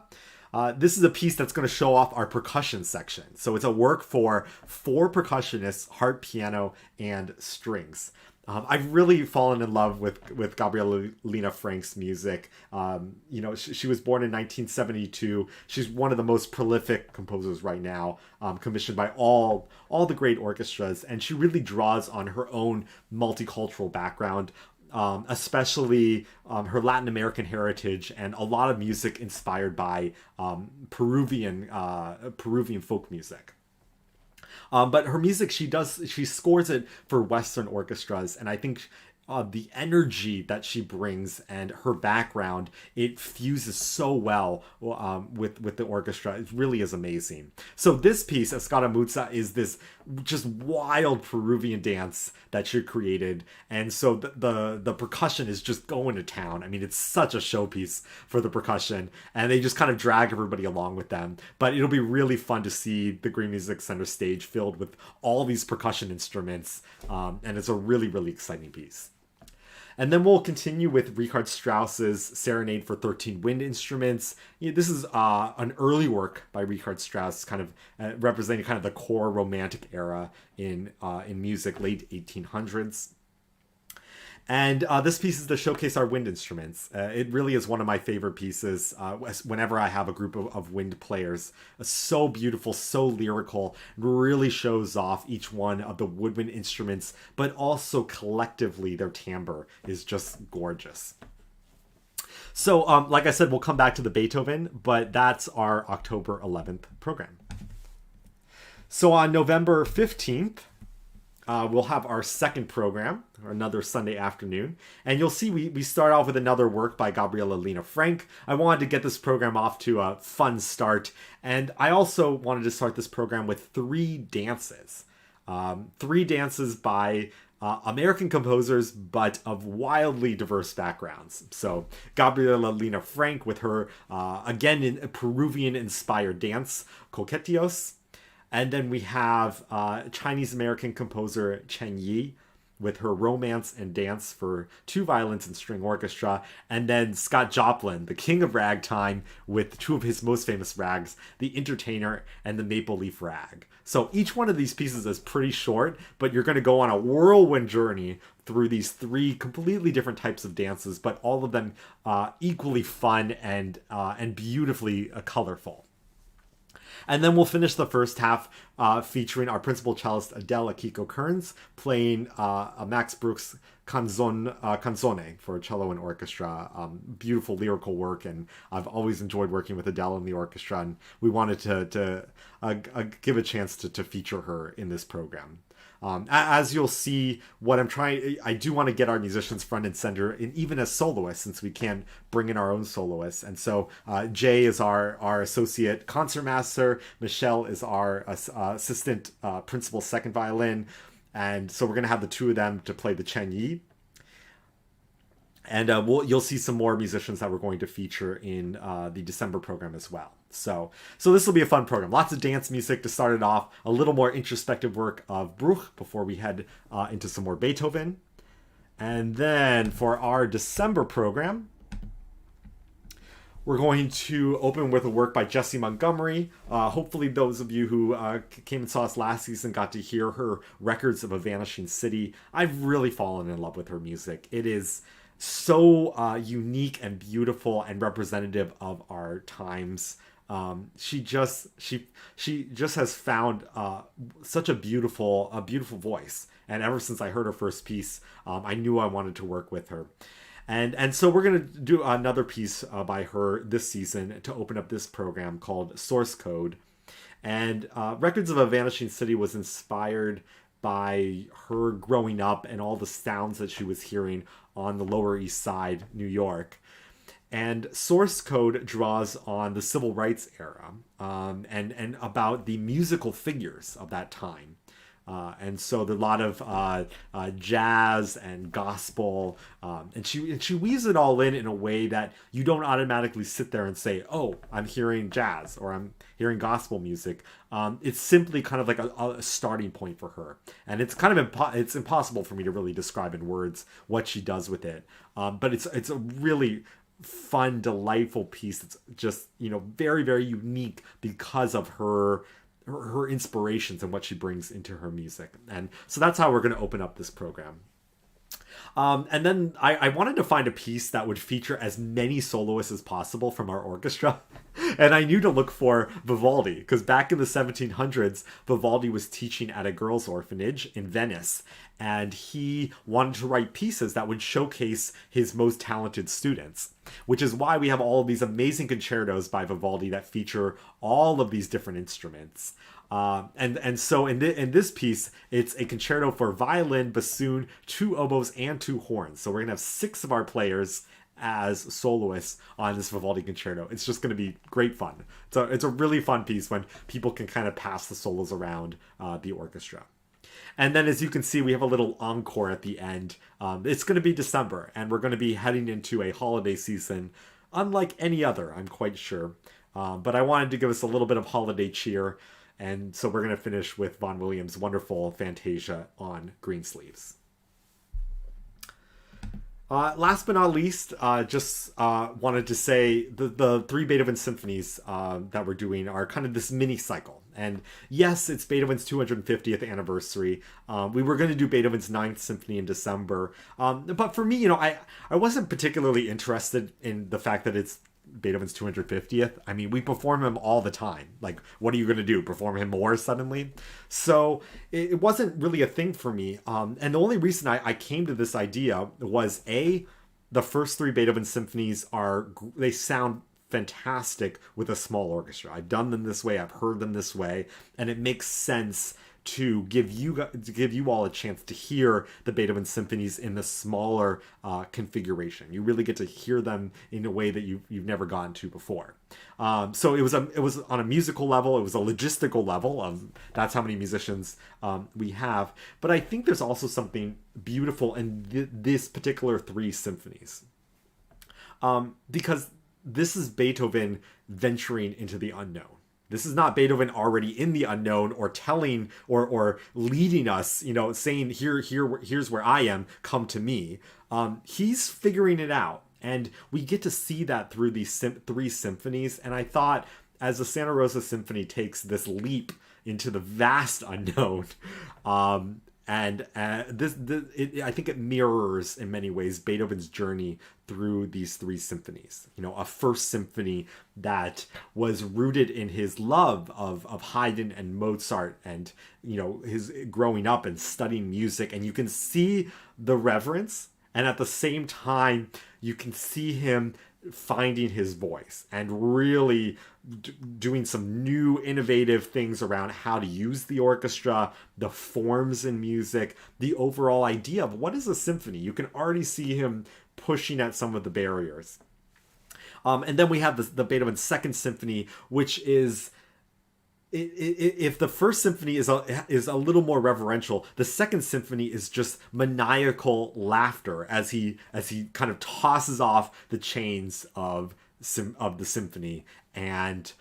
This is a piece that's going to show off our percussion section. So it's a work for 4 percussionists, harp, piano, and strings. I've really fallen in love with Gabriella Lena Frank's music. She was born in 1972. She's one of the most prolific composers right now, commissioned by all the great orchestras, and she really draws on her own multicultural background, especially her Latin American heritage and a lot of music inspired by Peruvian folk music. But her music, she scores it for Western orchestras, and I think the energy that she brings and her background, it fuses so well with the orchestra. It really is amazing. So this piece, Escaramuzza, is this just wild Peruvian dance that she created, and so the percussion is just going to town. I mean, it's such a showpiece for the percussion, and they just kind of drag everybody along with them. But it'll be really fun to see the Green Music Center stage filled with all these percussion instruments, and it's a really, really exciting piece. And then we'll continue with Richard Strauss's Serenade for 13 Wind Instruments. This is an early work by Richard Strauss, kind of representing kind of the core Romantic era in music, late 1800s. And this piece is to showcase our wind instruments. It really is one of my favorite pieces whenever I have a group of wind players. So beautiful, so lyrical, really shows off each one of the woodwind instruments, but also collectively their timbre is just gorgeous. So, like I said, we'll come back to the Beethoven, but that's our October 11th program. So on November 15th, we'll have our second program, or another Sunday afternoon. And you'll see we start off with another work by Gabrielli Frank. I wanted to get this program off to a fun start. And I also wanted to start this program with three dances. Three dances by American composers, but of wildly diverse backgrounds. So Gabrielli Frank with her, again, in a Peruvian-inspired dance, Coquetios. And then we have Chinese-American composer Chen Yi with her romance and dance for two violins and string orchestra. And then Scott Joplin, the king of ragtime, with two of his most famous rags, The Entertainer and the Maple Leaf Rag. So each one of these pieces is pretty short, but you're going to go on a whirlwind journey through these three completely different types of dances, but all of them equally fun and beautifully colorful. And then we'll finish the first half featuring our principal cellist Adele Akiko Kearns playing a Max Bruch's Canzone for cello and orchestra. Beautiful lyrical work, and I've always enjoyed working with Adele in the orchestra, and we wanted to give a chance to feature her in this program. As you'll see, I do want to get our musicians front and center, and even as soloists, since we can't bring in our own soloists. And so Jay is our associate concertmaster, Michelle is our assistant principal second violin, and so we're going to have the two of them to play the Chen Yi. And you'll see some more musicians that we're going to feature in the December program as well. So this will be a fun program. Lots of dance music to start it off. A little more introspective work of Bruch before we head into some more Beethoven. And then for our December program, we're going to open with a work by Jessie Montgomery. Hopefully those of you who came and saw us last season got to hear her Records of a Vanishing City. I've really fallen in love with her music. It is so unique and beautiful and representative of our times. She just has found such a beautiful voice, and ever since I heard her first piece, I knew I wanted to work with her. And so we're going to do another piece by her this season to open up this program called Source Code. And Records of a Vanishing City was inspired by her growing up and all the sounds that she was hearing on the Lower East Side, New York. And Source Code draws on the civil rights era and about the musical figures of that time. And so there's a lot of jazz and gospel, and she weaves it all in a way that you don't automatically sit there and say, "Oh, I'm hearing jazz" or "I'm hearing gospel music." It's simply kind of like a starting point for her, and it's kind of it's impossible for me to really describe in words what she does with it. But it's a really fun, delightful piece. It's just very, very unique because of her inspirations and what she brings into her music. And so that's how we're going to open up this program. And then I wanted to find a piece that would feature as many soloists as possible from our orchestra. And I knew to look for Vivaldi, because back in the 1700s, Vivaldi was teaching at a girls' orphanage in Venice. And he wanted to write pieces that would showcase his most talented students, which is why we have all of these amazing concertos by Vivaldi that feature all of these different instruments. And so in this piece, it's a concerto for violin, bassoon, 2 oboes, and 2 horns. So we're going to have 6 of our players as soloists on this Vivaldi concerto. It's just going to be great fun. So it's a really fun piece when people can kind of pass the solos around the orchestra. And then, as you can see, we have a little encore at the end. It's going to be December, and we're going to be heading into a holiday season unlike any other, I'm quite sure. But I wanted to give us a little bit of holiday cheer, and so we're going to finish with Vaughan Williams' wonderful Fantasia on Greensleeves. Last but not least, just wanted to say the 3 Beethoven symphonies that we're doing are kind of this mini cycle. And yes, it's Beethoven's 250th anniversary. We were going to do Beethoven's 9th Symphony in December. But for me, I wasn't particularly interested in the fact that it's Beethoven's 250th. I mean, we perform him all the time. Like, what are you going to do? Perform him more suddenly? So it wasn't really a thing for me. And the only reason I came to this idea was the first 3 Beethoven symphonies they sound fantastic with a small orchestra. I've done them this way. I've heard them this way. And it makes sense to give you all a chance to hear the Beethoven symphonies in the smaller configuration. You really get to hear them in a way that you've never gotten to before. So it was on a musical level, it was a logistical level. That's how many musicians we have. But I think there's also something beautiful in this particular 3 symphonies, because this is Beethoven venturing into the unknown. This is not Beethoven already in the unknown or telling or leading us, saying, here's where I am, come to me. He's figuring it out. And we get to see that through these 3 symphonies. And I thought, as the Santa Rosa Symphony takes this leap into the vast unknown, I think it mirrors in many ways Beethoven's journey through these 3 symphonies. A first symphony that was rooted in his love of Haydn and Mozart, and his growing up and studying music, and you can see the reverence, and at the same time you can see him finding his voice and really doing some new innovative things around how to use the orchestra, the forms in music, the overall idea of what is a symphony. You can already see him pushing at some of the barriers. And then we have the Beethoven Second Symphony, which is, if the first symphony is a little more reverential, the second symphony is just maniacal laughter as he kind of tosses off the chains of the symphony. And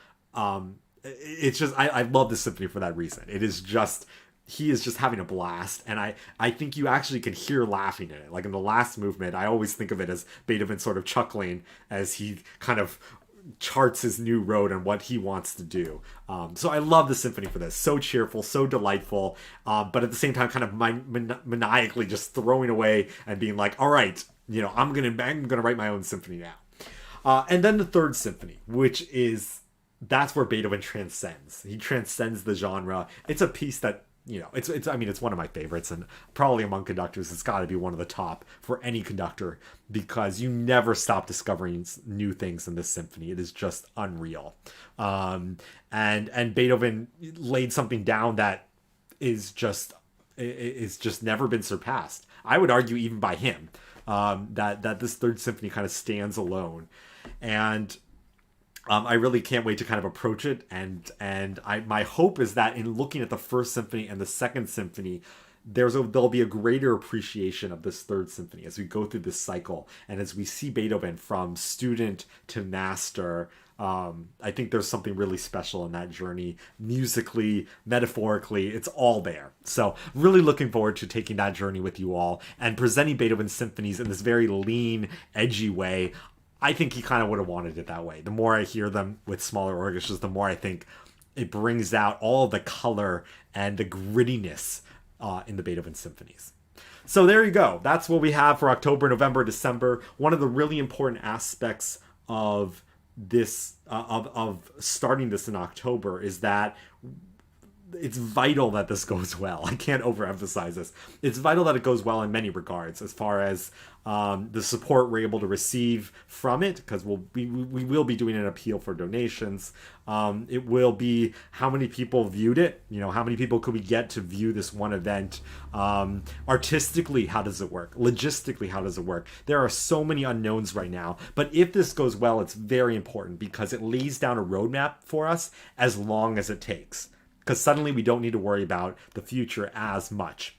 it's just, I love the symphony for that reason. It is just, he is just having a blast, and I think you actually can hear laughing in it. Like in the last movement, I always think of it as Beethoven sort of chuckling as he kind of charts his new road and what he wants to do. So I love the symphony for this. So cheerful, so delightful, but at the same time kind of maniacally just throwing away and being like, all right, I'm gonna write my own symphony now. And then the third symphony, which is, that's where Beethoven transcends. He transcends the genre. It's a piece that, it's one of my favorites, and probably among conductors, it's got to be one of the top for any conductor, because you never stop discovering new things in this symphony. It is just unreal. And Beethoven laid something down that is just never been surpassed. I would argue even by him, that this third symphony kind of stands alone. And I really can't wait to kind of approach it, and my hope is that in looking at the first symphony and the second symphony, there'll be a greater appreciation of this third symphony as we go through this cycle, and as we see Beethoven from student to master. I think there's something really special in that journey, musically, metaphorically, it's all there. So really looking forward to taking that journey with you all and presenting Beethoven symphonies in this very lean, edgy way. I think he kind of would have wanted it that way. The more I hear them with smaller orchestras, the more I think it brings out all the color and the grittiness in the Beethoven symphonies. So there you go. That's what we have for October, November, December. One of the really important aspects of this, of starting this in October, is that it's vital that this goes well. I can't overemphasize this. It's vital that it goes well in many regards, as far as the support we're able to receive from it, because we will be doing an appeal for donations. It will be how many people viewed it. How many people could we get to view this one event? Artistically, how does it work? Logistically, how does it work? There are so many unknowns right now, but if this goes well, it's very important because it lays down a roadmap for us as long as it takes. Because suddenly we don't need to worry about the future as much.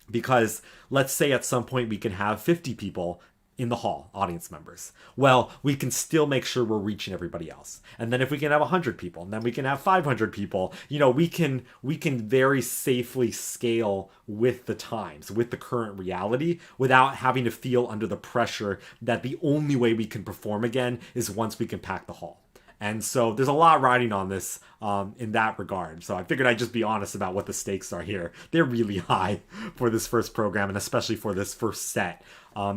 Because let's say at some point we can have 50 people in the hall, audience members. Well, we can still make sure we're reaching everybody else. And then if we can have 100 people, and then we can have 500 people, we can very safely scale with the times, with the current reality, without having to feel under the pressure that the only way we can perform again is once we can pack the hall. And so there's a lot riding on this in that regard. So I figured I'd just be honest about what the stakes are here. They're really high for this first program, and especially for this first set,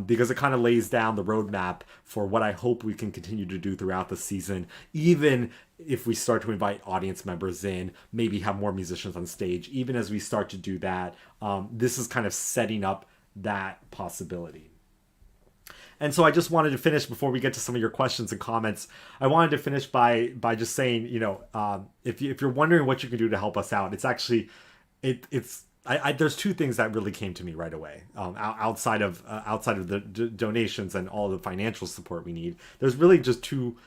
because it kind of lays down the roadmap for what I hope we can continue to do throughout the season, even if we start to invite audience members in, maybe have more musicians on stage. Even as we start to do that, this is kind of setting up that possibility. And so I just wanted to finish before we get to some of your questions and comments. I wanted to finish by just saying, if you're wondering what you can do to help us out, it's actually there's two things that really came to me right away. Outside of the donations and all the financial support we need, there's really just two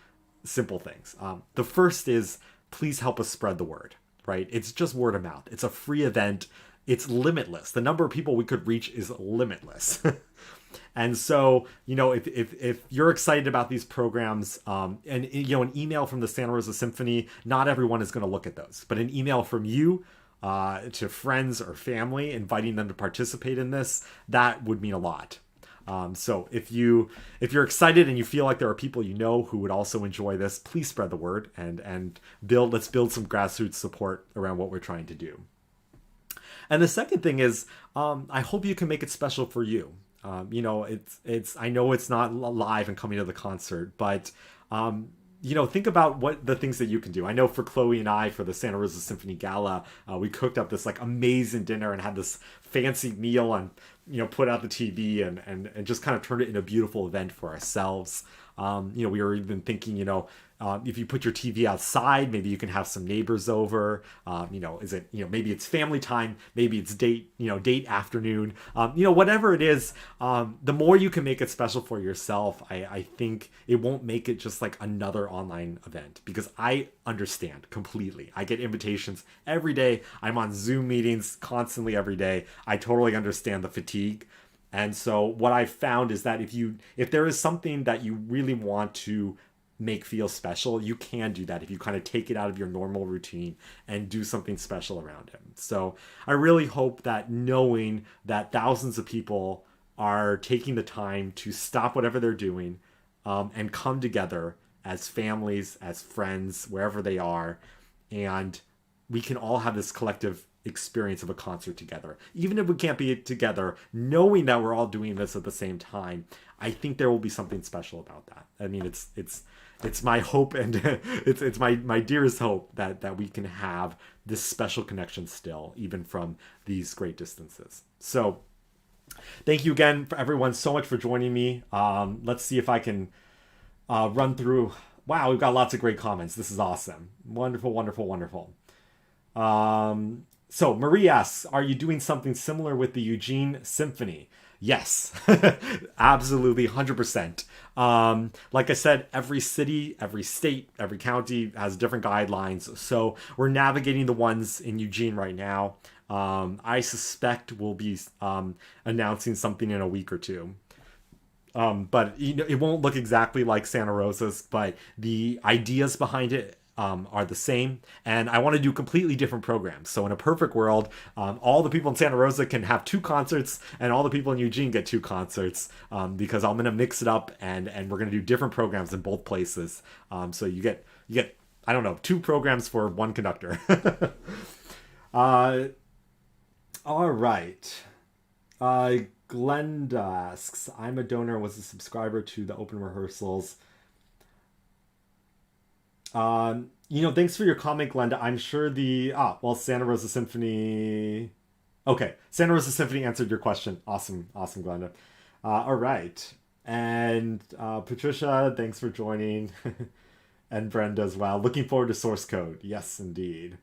simple things. The first is, please help us spread the word. Right? It's just word of mouth. It's a free event. It's limitless. The number of people we could reach is limitless. And so, if you're excited about these programs, and an email from the Santa Rosa Symphony, not everyone is going to look at those, but an email from you to friends or family, inviting them to participate in this, that would mean a lot. So if you're excited and you feel like there are people who would also enjoy this, please spread the word and let's build some grassroots support around what we're trying to do. And the second thing is, I hope you can make it special for you. I know it's not live and coming to the concert, but think about what the things that you can do. I know for Chloe and I, for the Santa Rosa Symphony Gala, we cooked up this like amazing dinner and had this fancy meal and, put out the TV and just kind of turned it into a beautiful event for ourselves. We were even thinking, if you put your TV outside, maybe you can have some neighbors over. Maybe it's family time, maybe it's date afternoon. Whatever it is, the more you can make it special for yourself, I think it won't make it just like another online event, because I understand completely. I get invitations every day. I'm on Zoom meetings constantly every day. I totally understand the fatigue. And so what I've found is that if there is something that you really want to make feel special, you can do that if you kind of take it out of your normal routine and do something special around him. So I really hope that, knowing that thousands of people are taking the time to stop whatever they're doing and come together as families, as friends, wherever they are, and we can all have this collective experience of a concert together. Even if we can't be together, knowing that we're all doing this at the same time, I think there will be something special about that. I mean, it's my hope, and it's my dearest hope that we can have this special connection still, even from these great distances. So thank you again for everyone so much for joining me. Let's see if I can run through. Wow, we've got lots of great comments. This is awesome. Wonderful, wonderful, wonderful. So Marie asks, are you doing something similar with the Eugene Symphony? Yes, absolutely, 100%. Like I said, every city, every state, every county has different guidelines. So we're navigating the ones in Eugene right now. I suspect we'll be announcing something in a week or two. But it won't look exactly like Santa Rosa's, but the ideas behind it are the same, and I want to do completely different programs. So in a perfect world, all the people in Santa Rosa can have 2 concerts, and all the people in Eugene get 2 concerts, because I'm going to mix it up, and we're going to do different programs in both places. So you get I don't know, 2 programs for 1 conductor. All right. Glenda asks, I'm a donor, was a subscriber to the open rehearsals. Thanks for your comment, Glenda. I'm sure Santa Rosa Symphony. Okay, Santa Rosa Symphony answered your question. Awesome, Glenda. All right, and Patricia, thanks for joining, and Brenda as well. Looking forward to source code. Yes, indeed.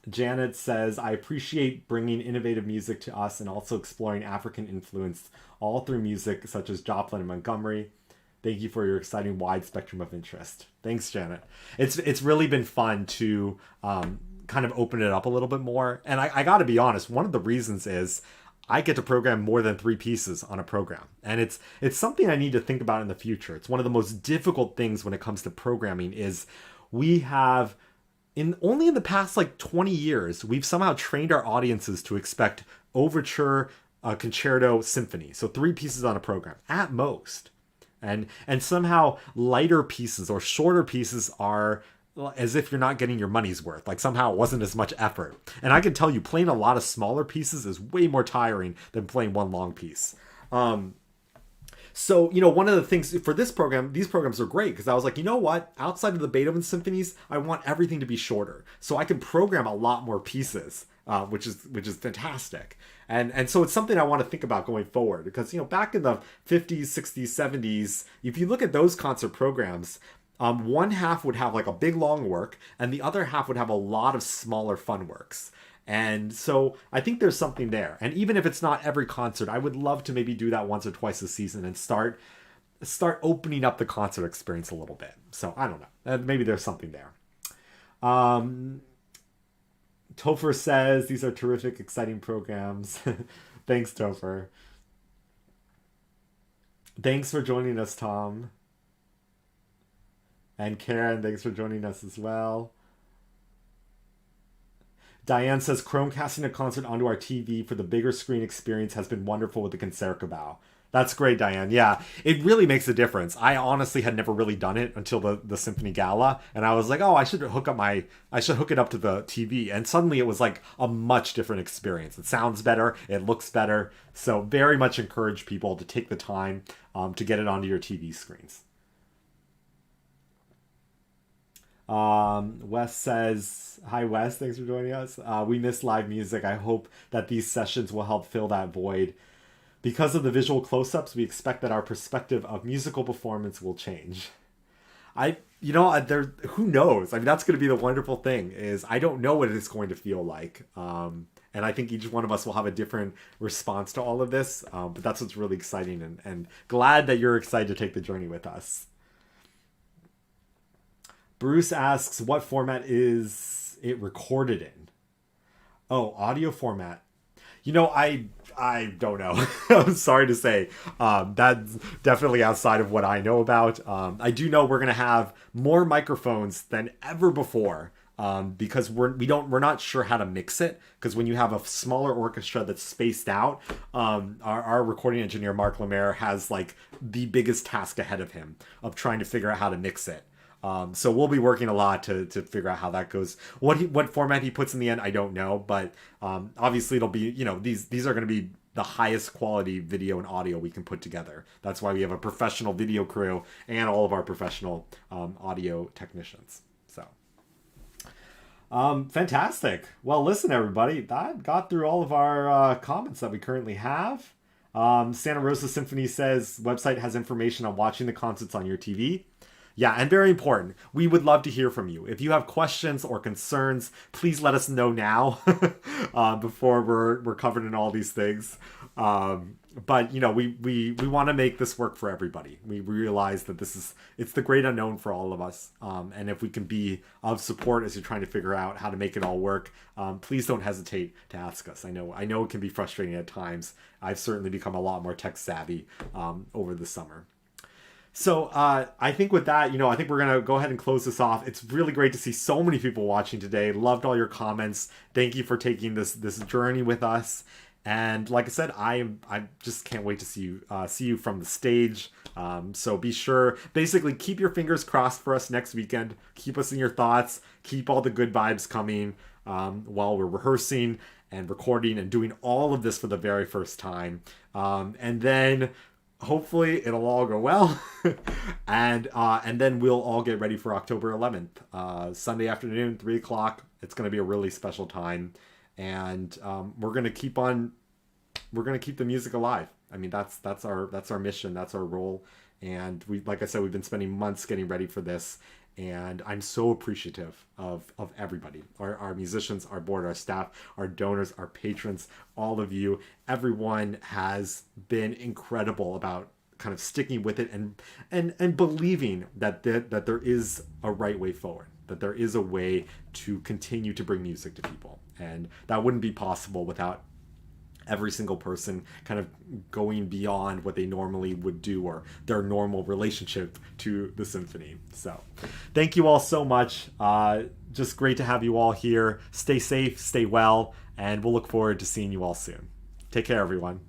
Janet says, I appreciate bringing innovative music to us and also exploring African influence all through music such as Joplin and Montgomery. Thank you for your exciting wide spectrum of interest. Thanks, Janet. It's really been fun to kind of open it up a little bit more. And I got to be honest, one of the reasons is I get to program more than 3 pieces on a program. And it's something I need to think about in the future. It's one of the most difficult things when it comes to programming is we have, only in the past 20 years, we've somehow trained our audiences to expect overture, concerto, symphony. So 3 pieces on a program at most. And somehow lighter pieces or shorter pieces are as if you're not getting your money's worth. Somehow it wasn't as much effort. And I can tell you, playing a lot of smaller pieces is way more tiring than playing one long piece. So, one of the things for this program, these programs are great because I was like, you know what? Outside of the Beethoven Symphonies, I want everything to be shorter. So I can program a lot more pieces, which is fantastic. And so it's something I want to think about going forward because, back in the 50s, 60s, 70s, if you look at those concert programs, one half would have like a big long work, and the other half would have a lot of smaller fun works. And so I think there's something there. And even if it's not every concert, I would love to maybe do that once or twice a season and start opening up the concert experience a little bit. So I don't know. Maybe there's something there. Topher says these are terrific, exciting programs. Thanks, Topher. Thanks for joining us, Tom. And Karen, thanks for joining us as well. Diane says, Chromecasting a concert onto our TV for the bigger screen experience has been wonderful with the Concertgebouw. That's great, Diane. Yeah, it really makes a difference. I honestly had never really done it until the Symphony Gala, and I was like, oh, I should hook it up to the TV, and suddenly it was like a much different experience. It sounds better, it looks better, so very much encourage people to take the time to get it onto your TV screens. Wes says, hi Wes, thanks for joining us. We miss live music. I hope that these sessions will help fill that void. Because of the visual close-ups, we expect that our perspective of musical performance will change. Who knows? I mean, that's going to be the wonderful thing, is I don't know what it's going to feel like. And I think each one of us will have a different response to all of this. But that's what's really exciting, and glad that you're excited to take the journey with us. Bruce asks, what format is it recorded in? Oh, audio format. I don't know. I'm sorry to say. That's definitely outside of what I know about. I do know we're going to have more microphones than ever before. Because we're not sure how to mix it. Because when you have a smaller orchestra that's spaced out, our recording engineer Mark Lemaire has like the biggest task ahead of him of trying to figure out how to mix it. So we'll be working a lot to figure out how that goes. What format he puts in the end, I don't know. But obviously it'll be, these are going to be the highest quality video and audio we can put together. That's why we have a professional video crew and all of our professional audio technicians. So fantastic. Well, listen, everybody, that got through all of our comments that we currently have. Santa Rosa Symphony says website has information on watching the concerts on your TV. Yeah, and very important, we would love to hear from you. If you have questions or concerns, please let us know now before we're covered in all these things. But we want to make this work for everybody. We realize that it's the great unknown for all of us. And if we can be of support as you're trying to figure out how to make it all work, please don't hesitate to ask us. I know it can be frustrating at times. I've certainly become a lot more tech savvy over the summer. So I think with that, I think we're going to go ahead and close this off. It's really great to see so many people watching today. Loved all your comments. Thank you for taking this journey with us. And like I said, I just can't wait to see you from the stage. So be sure, basically keep your fingers crossed for us next weekend. Keep us in your thoughts. Keep all the good vibes coming while we're rehearsing and recording and doing all of this for the very first time. And then hopefully it'll all go well. and then we'll all get ready for October 11th, Sunday afternoon, 3:00. It's going to be a really special time. And we're going to keep the music alive. I mean, that's our mission. That's our role. And like I said, we've been spending months getting ready for this. And I'm so appreciative of everybody, our musicians, our board, our staff, our donors, our patrons, all of you. Everyone has been incredible about kind of sticking with it and believing that there is a right way forward, that there is a way to continue to bring music to people. And that wouldn't be possible without every single person kind of going beyond what they normally would do or their normal relationship to the symphony. So thank you all so much. Just great to have you all here. Stay safe, stay well, and we'll look forward to seeing you all soon. Take care, everyone.